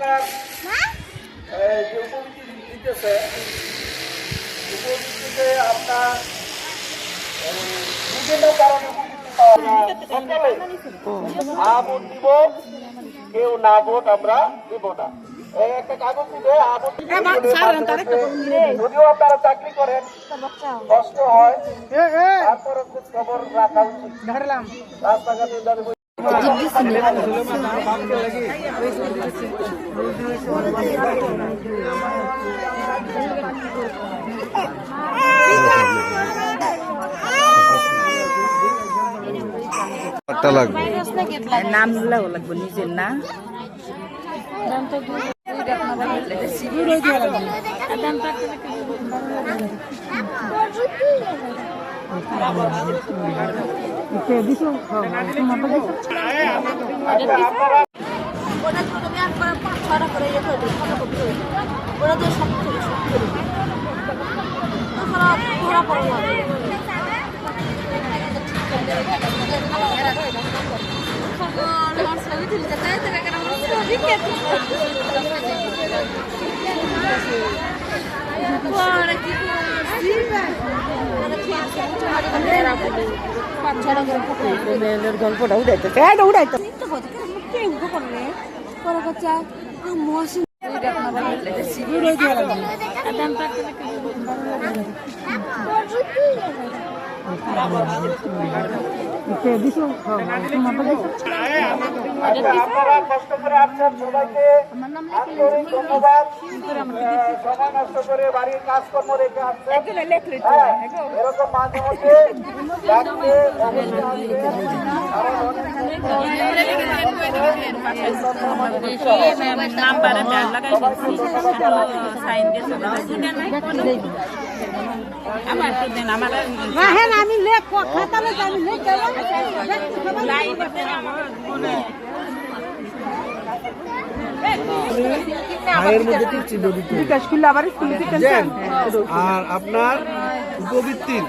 সরকার যে উপবৃত্তি দিতেছে, উপবৃত্তিতে আপনার বিভিন্ন কারণে ভোট দিব, কেউ না ভোট আমরা দিব না। একটা কাগজ দিবে, যদিও আপনারা চাকরি করেন, কষ্ট হয়, তারপরে খোঁজ খবর রাখা উচিত। রাস্তাঘাটে নাম লাগবে নিজের না গল্পটা উড়াইতে উড়াইতে আপনারা কষ্ট করে আসছেন, সবাইকে আন্তরিক ধন্যবাদ। সময় নষ্ট করে বাড়ির কাজকর্ম রেখে আসছেন, এরকম মাঝে মধ্যে ডাকলে আমি লেখ খাতালে আমি লেখ আর আপনার উপবৃত্তির